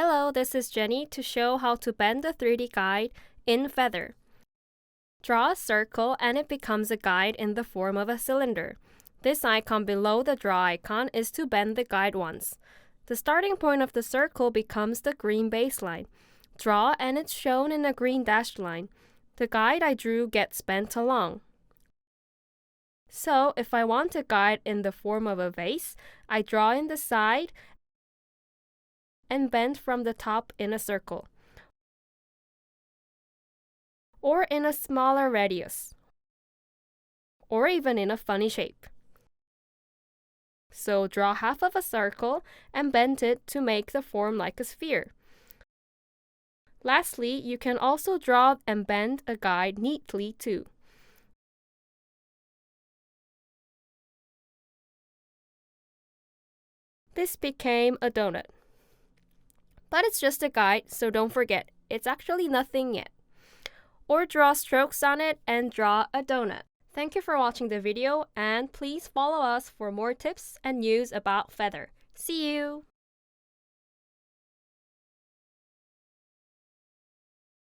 Hello, this is Jenny to show how to bend a 3D guide in Feather. Draw a circle and it becomes a guide in the form of a cylinder. This icon below the draw icon is to bend the guide once. The starting point of the circle becomes the green baseline. Draw and it's shown in a green dashed line. The guide I drew gets bent along. So if I want a guide in the form of a vase, I draw in the side and bend from the top in a circle, or in a smaller radius, or even in a funny shape. So draw half of a circle and bend it to make the form like a sphere. Lastly, you can also draw and bend a guide neatly too. This became a donut. But it's just a guide, so don't forget, it's actually nothing yet. Or draw strokes on it and draw a donut. Thank you for watching the video, and please follow us for more tips and news about Feather. See you!